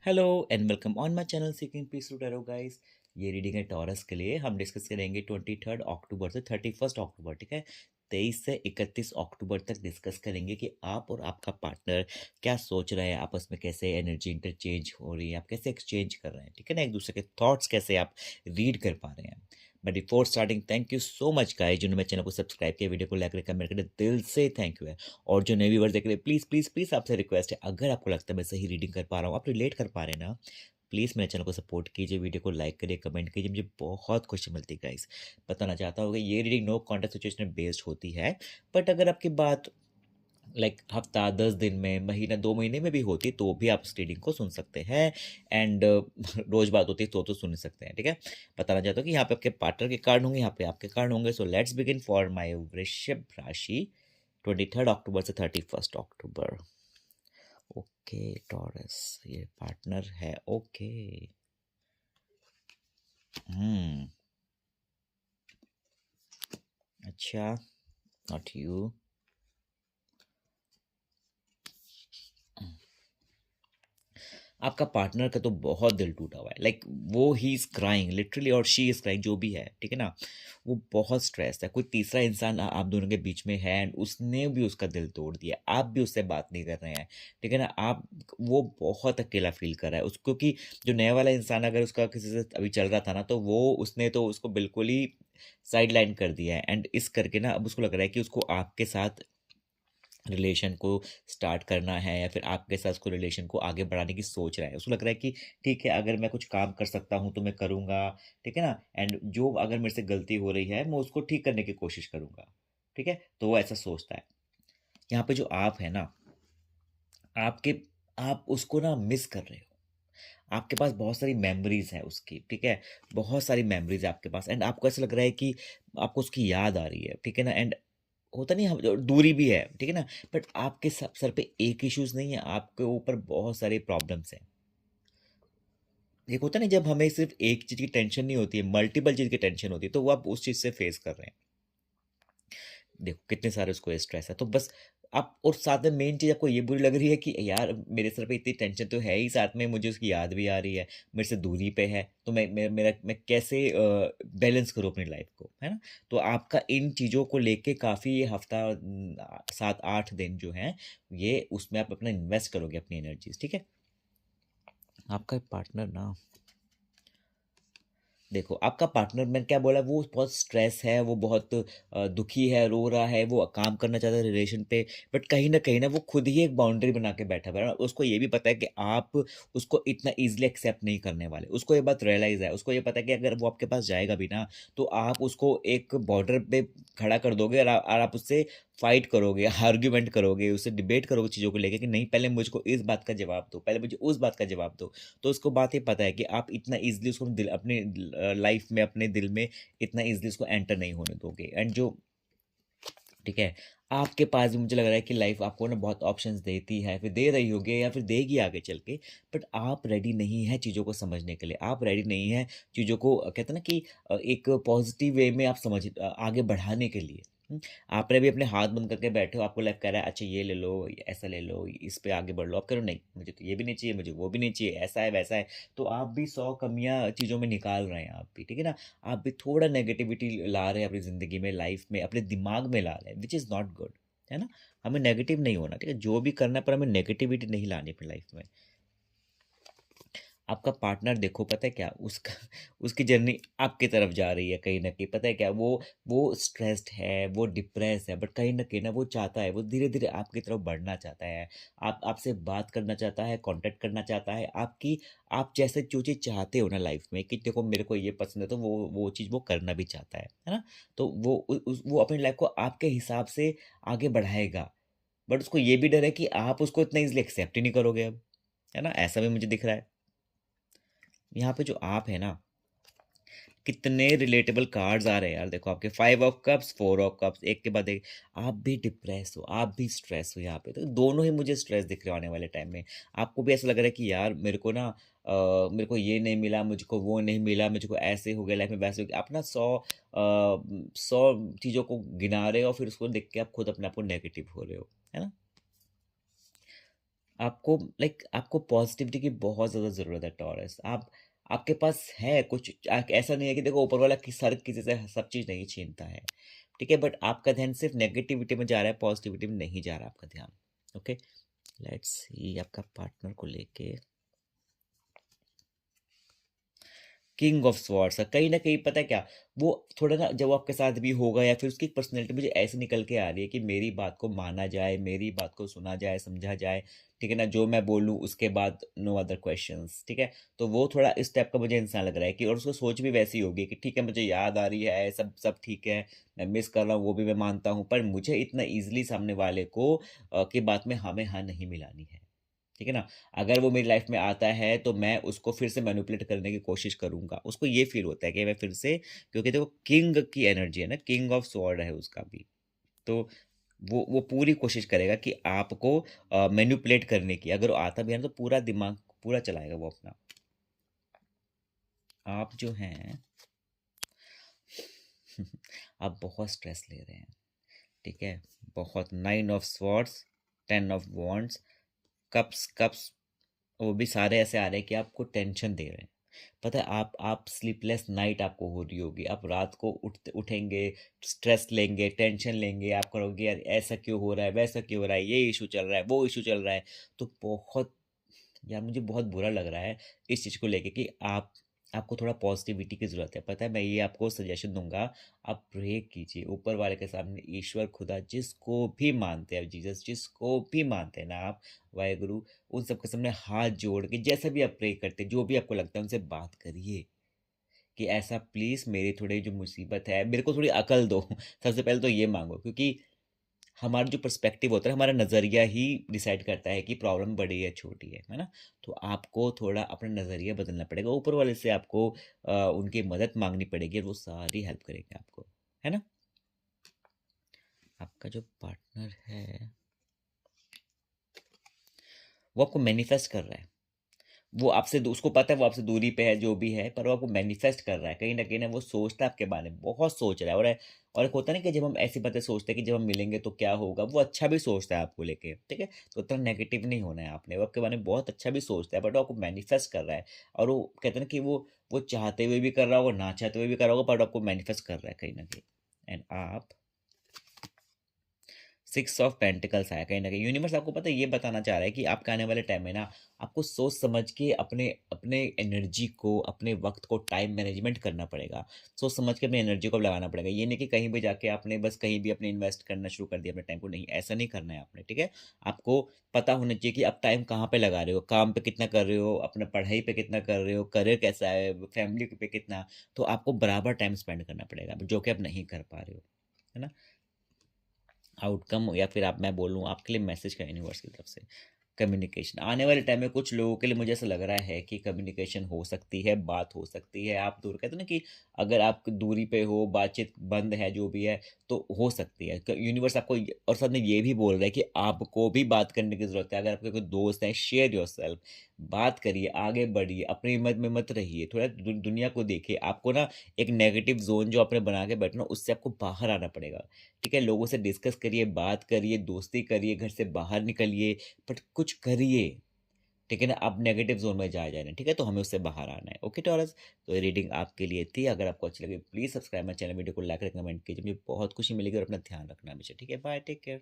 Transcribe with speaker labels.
Speaker 1: Hello and welcome on my channel seeking peace to tarot guys. ये reading है Taurus के लिए। हम डिस्कस करेंगे 23 अक्टूबर से 31 अक्टूबर, ठीक है। 23 से 31 अक्टूबर तक डिस्कस करेंगे कि आप और आपका पार्टनर क्या सोच रहे हैं, आपस में कैसे एनर्जी इंटरचेंज हो रही है, आप कैसे एक्सचेंज कर रहे हैं, ठीक है ना। एक दूसरे के थॉट्स कैसे आप रीड कर पा रहे हैं। But before starting, thank you so much guys जिन्होंने मेरे चैनल को सब्सक्राइब किया, वीडियो को लाइक करें, कमेंट करें, दिल से थैंक यू है। और जो नए व्यूअर्स देख रहे हैं, प्लीज़ प्लीज़ प्लीज़ आपसे रिक्वेस्ट है, अगर आपको लगता है मैं सही रीडिंग कर पा रहा हूँ, आप रिलेट कर पा रहे हैं ना, प्लीज़ मेरे चैनल को सपोर्ट कीजिए, वीडियो को लाइक करिए, कमेंट कीजिए, मुझे बहुत खुशी मिलती है गाइस। बताना चाहता हूँ कि ये reading no contact situation based होती है। बट अगर आपकी बात लाइक हफ्ता 10 दिन में, महीना 2 महीने में भी होती तो भी आप इस रीडिंग को सुन सकते हैं। एंड रोज बात होती तो सुन सकते हैं, ठीक है। बताना चाहता हूँ कि यहाँ पे आपके पार्टनर के कार्ड होंगे, यहाँ पे आपके कार्ड होंगे। So let's begin for my वृश्चिक राशि 23 अक्टूबर से 31 अक्टूबर। ओके टॉरस, ये पार्टनर है। ओके। हम्म। अच्छा। Not you. आपका पार्टनर का तो बहुत दिल टूटा हुआ है। लाइक वो ही इज क्राइंग लिटरली, और शी इज क्राइंग, जो भी है, ठीक है ना। वो बहुत स्ट्रेस है। कोई तीसरा इंसान आप दोनों के बीच में है एंड उसने भी उसका दिल तोड़ दिया, आप भी उससे बात नहीं कर रहे हैं, ठीक है ना। आप वो बहुत अकेला फील कर रहा है उसको, क्योंकि जो नया वाला इंसान अगर उसका किसी से अभी चल रहा था ना, तो वो उसने तो उसको बिल्कुल ही साइड लाइन कर दिया है। एंड इस करके ना अब उसको लग रहा है कि उसको आपके साथ रिलेशन को स्टार्ट करना है, या फिर आपके साथ उसको रिलेशन को आगे बढ़ाने की सोच रहा है। उसको लग रहा है कि ठीक है, अगर मैं कुछ काम कर सकता हूँ तो मैं करूँगा, ठीक है ना। एंड जो अगर मेरे से गलती हो रही है मैं उसको ठीक करने की कोशिश करूँगा, ठीक है। तो वो ऐसा सोचता है। यहाँ पे जो आप है ना, आपके आप उसको ना मिस कर रहे हो। आपके पास बहुत सारी मेमोरीज है उसकी, ठीक है। बहुत सारी मेमोरीज है आपके पास, एंड आपको ऐसा लग रहा है कि आपको उसकी याद आ रही है, ठीक है ना। एंड होता नहीं, हम दूरी भी है, ठीक है ना। बट आपके सर पे एक इश्यूज नहीं है, आपके ऊपर बहुत सारे प्रॉब्लम्स हैं। एक होता है ना, जब हमें सिर्फ एक चीज की टेंशन नहीं होती है, मल्टीपल चीज की टेंशन होती है, तो वो आप उस चीज से फेस कर रहे हैं। देखो कितने सारे उसको स्ट्रेस है, तो बस आप, और साथ में मेन चीज आपको ये बुरी लग रही है कि यार मेरे सर पे इतनी टेंशन तो है ही, साथ में मुझे उसकी याद भी आ रही है, मेरे से दूरी पे है, तो मैं कैसे बैलेंस करूँ अपनी लाइफ को, है ना। तो आपका इन चीज़ों को लेके काफ़ी ये हफ्ता 7-8 दिन जो है, ये उसमें आप अपना इन्वेस्ट करोगे अपनी एनर्जीज, ठीक है। आपका पार्टनर ना, देखो आपका पार्टनर, मैंने क्या बोला, वो बहुत स्ट्रेस है, वो बहुत दुखी है, रो रहा है, वो काम करना चाहता है रिलेशन पे। बट कहीं ना वो खुद ही एक बाउंड्री बना के बैठा हुआ है। उसको ये भी पता है कि आप उसको इतना इजीली एक्सेप्ट नहीं करने वाले। उसको ये बात रियलाइज है, उसको ये पता है कि अगर वो आपके पास जाएगा भी ना, तो आप उसको एक बॉर्डर पे खड़ा कर दोगे, और आप उससे फाइट करोगे, आर्ग्यूमेंट करोगे, उससे डिबेट करोगे चीज़ों को लेकर कि नहीं, पहले मुझको इस बात का जवाब दो, पहले मुझे उस बात का जवाब दो। तो उसको बात ये पता है कि आप इतना ईज़िली उसको दिल अपने लाइफ में, अपने दिल में इतना ईज़िली उसको एंटर नहीं होने दोगे। एंड जो, ठीक है, आपके पास भी मुझे लग रहा है कि लाइफ आपको ना बहुत ऑप्शंस देती है, फिर दे रही होगी या फिर देगी आगे चल के। बट आप रेडी नहीं है चीज़ों को समझने के लिए, आप रेडी नहीं है चीज़ों को, कहते हैं ना कि एक पॉजिटिव वे में आप आगे बढ़ाने के लिए। आपने भी अपने हाथ बंद करके बैठे हो, आपको लाइफ कह रहा है अच्छा ये ले लो, ऐसा ले लो, इस पे आगे बढ़ लो, आप करो नहीं, मुझे तो ये भी नहीं चाहिए, मुझे वो भी नहीं चाहिए, ऐसा है वैसा है। तो आप भी 100 कमियां चीज़ों में निकाल रहे हैं, आप भी, ठीक है ना। आप भी थोड़ा नेगेटिविटी ला रहे हैं अपनी ज़िंदगी में, लाइफ में, अपने दिमाग में ला रहे हैं, विच इज़ नॉट गुड, है ना। हमें नेगेटिव नहीं होना, ठीक है, जो भी करना है, पर हमें नेगेटिविटी नहीं लानी अपनी लाइफ में। आपका पार्टनर देखो, पता है क्या उसका, उसकी जर्नी आपकी तरफ जा रही है कहीं ना कहीं, पता है क्या, वो स्ट्रेस्ड है, वो डिप्रेस है, बट कहीं ना कहीं ना वो चाहता है, वो धीरे धीरे आपकी तरफ बढ़ना चाहता है। आपसे बात करना चाहता है, कांटेक्ट करना चाहता है आपकी। आप जैसे जो चीज़ चाहते हो ना लाइफ में, कि देखो मेरे को ये पसंद है, तो वो चीज़ वो करना भी चाहता है ना। तो वो अपनी लाइफ को आपके हिसाब से आगे बढ़ाएगा। बट उसको ये भी डर है कि आप उसको इतना इजीली एक्सेप्ट ही नहीं करोगे अब, है ना, ऐसा भी मुझे दिख रहा है। यहाँ पे जो आप है ना, कितने रिलेटेबल कार्ड्स आ रहे हैं यार। देखो आपके 5 ऑफ कप्स, 4 ऑफ कप्स, एक के बाद एक। आप भी डिप्रेस हो, आप भी स्ट्रेस हो यहाँ पे, तो दोनों ही मुझे स्ट्रेस दिख रहे हो आने वाले टाइम में। आपको भी ऐसा लग रहा है कि यार मेरे को ना, मेरे को ये नहीं मिला, मुझको वो नहीं मिला, मुझको ऐसे हो गया लाइफ में, वैसे हो गया। आप ना 100 चीज़ों को गिना रहे हो, फिर उसको देख के आप खुद अपने आप को नेगेटिव हो रहे हो, है ना। आपको आपको पॉजिटिविटी की बहुत ज़्यादा ज़रूरत है टॉरस। आप आपके पास है कुछ, ऐसा नहीं है कि देखो ऊपर वाला हर किसी से सब चीज़ नहीं छीनता है, ठीक है? बट आपका ध्यान सिर्फ नेगेटिविटी में जा रहा है, पॉजिटिविटी में नहीं जा रहा आपका ध्यान। ओके, लेट्स सी आपका पार्टनर को लेके किंग ऑफ स्वॉर्ड्स। कहीं ना कहीं पता है क्या, वो थोड़ा ना जब वो आपके साथ भी होगा या फिर उसकी पर्सनैलिटी मुझे ऐसे निकल के आ रही है कि मेरी बात को माना जाए, मेरी बात को सुना जाए, समझा जाए, ठीक है ना? जो मैं बोलूँ उसके बाद नो अदर क्वेश्चंस, ठीक है? तो वो थोड़ा इस टाइप का मुझे इंसान लग रहा है कि, और उसको सोच भी वैसी होगी कि ठीक है मुझे याद आ रही है, सब सब ठीक है, मैं मिस कर रहा हूँ वो भी मैं मानता हूँ, पर मुझे इतना ईजिली सामने वाले को की बात में हाँ में हाँ नहीं मिलानी है, ठीक है ना? अगर वो मेरी लाइफ में आता है तो मैं उसको फिर से मैनिपुलेट करने की कोशिश करूँगा। उसको ये फ़ील होता है कि मैं फिर से, क्योंकि देखो किंग की एनर्जी है ना, किंग ऑफ स्वॉर्ड है उसका भी। तो वो पूरी कोशिश करेगा कि आपको मैनिपुलेट करने की। अगर वो आता भी है ना तो पूरा दिमाग पूरा चलाएगा वो अपना। आप जो हैं आप बहुत स्ट्रेस ले रहे हैं, ठीक है? बहुत 9 of swords, 10 of wands, cups cups, वो भी सारे ऐसे आ रहे हैं कि आपको टेंशन दे रहे हैं। पता है आप स्लीपलेस नाइट आपको हो रही होगी, आप रात को उठेंगे, स्ट्रेस लेंगे, टेंशन लेंगे, आप करोगे यार ऐसा क्यों हो रहा है, वैसा क्यों हो रहा है, ये इशू चल रहा है, वो इशू चल रहा है। तो बहुत, यार मुझे बहुत बुरा लग रहा है इस चीज़ को लेके कि आपको थोड़ा पॉजिटिविटी की ज़रूरत है। पता है मैं ये आपको सजेशन दूंगा, आप प्रे कीजिए ऊपर वाले के सामने, ईश्वर खुदा जिसको भी मानते हैं, जीसस जिसको भी मानते हैं ना आप, वाहेगुरु, उन सबके सामने हाथ जोड़ के जैसा भी आप प्रे करते हैं, जो भी आपको लगता है उनसे बात करिए कि ऐसा प्लीज़ मेरी थोड़ी जो मुसीबत है मेरे को थोड़ी अकल दो। सबसे पहले तो ये मांगो, क्योंकि हमारा जो पर्सपेक्टिव होता है, हमारा नज़रिया ही डिसाइड करता है कि प्रॉब्लम बड़ी है छोटी है ना? तो आपको थोड़ा अपना नज़रिया बदलना पड़ेगा, ऊपर वाले से आपको उनकी मदद मांगनी पड़ेगी और वो सारी हेल्प करेंगे आपको, है ना? आपका जो पार्टनर है वो आपको मैनिफेस्ट कर रहा है, वो आपसे उसको पता है वो आपसे दूरी पे है जो भी है, पर वो आपको मैनिफेस्ट कर रहा है कहीं ना कहीं ना, वो सोचता है आपके बारे में, बहुत सोच रहा है। और एक होता है ना कि जब हम ऐसी बातें सोचते हैं कि जब हम मिलेंगे तो क्या होगा, वो अच्छा भी सोचता है आपको लेके, ठीक है? तो उतना नेगेटिव नहीं होना है आपने, वो आपके बारे में बहुत अच्छा भी सोचता है, बट वो आपको मैनिफेस्ट कर रहा है। और वो कहते हैं ना कि वो चाहते हुए भी कर रहा होगा, ना चाहते हुए भी कर रहा होगा, बट आपको मैनिफेस्ट कर रहा है कहीं ना कहीं। एंड आप 6 ऑफ पेंटिकल्स आया, कहीं ना कहीं यूनिवर्स आपको पता है ये बताना चाह रहा है कि आपके आने वाले टाइम में ना आपको सोच समझ के अपने अपने एनर्जी को, अपने वक्त को टाइम मैनेजमेंट करना पड़ेगा। सोच समझ के अपनी एनर्जी को लगाना पड़ेगा, ये नहीं कि कहीं भी जाके आपने बस कहीं भी अपने इन्वेस्ट करना शुरू कर दिया अपने टाइम को, नहीं, ऐसा नहीं करना है आपने, ठीक है? आपको पता होना चाहिए कि आप टाइम कहाँ पे लगा रहे हो, काम पे कितना कर रहे हो, अपना पढ़ाई पे कितना कर रहे हो, करियर कैसा है, फैमिली पे कितना। तो आपको बराबर टाइम स्पेंड करना पड़ेगा जो कि आप नहीं कर पा रहे हो, है ना? आउटकम, या फिर आप मैं बोलूँ आपके लिए मैसेज का यूनिवर्स की तरफ से, कम्युनिकेशन आने वाले टाइम में कुछ लोगों के लिए मुझे ऐसा लग रहा है कि कम्युनिकेशन हो सकती है, बात हो सकती है। आप दूर कहते हैं ना कि अगर आप दूरी पे हो, बातचीत बंद है जो भी है, तो हो सकती है यूनिवर्स आपको और साथ में ये भी बोल रहा है कि आपको भी बात करने की ज़रूरत है। अगर आपके कोई दोस्त हैं, शेयर योरसेल्फ, बात करिए, आगे बढ़िए, अपनी हिम्मत में मत रहिए, थोड़ा दुनिया को देखिए। आपको ना एक नेगेटिव जोन जो आपने बना के बैठना, उससे आपको बाहर आना पड़ेगा, ठीक है? लोगों से डिस्कस करिए, बात करिए, दोस्ती करिए, घर से बाहर निकलिए, बट कुछ करिए, ठीक है ना? आप नेगेटिव जोन में जा रहे हैं, ठीक है? तो हमें उससे बाहर आना है। ओके टॉरस, तो ये रीडिंग आपके लिए थी। अगर आपको अच्छी लगी please subscribe my channel, video को लाइक, कमेंट कीजिए, मुझे बहुत खुशी मिलेगी। और अपना ध्यान रखना हमेशा, ठीक है? Bye, take care.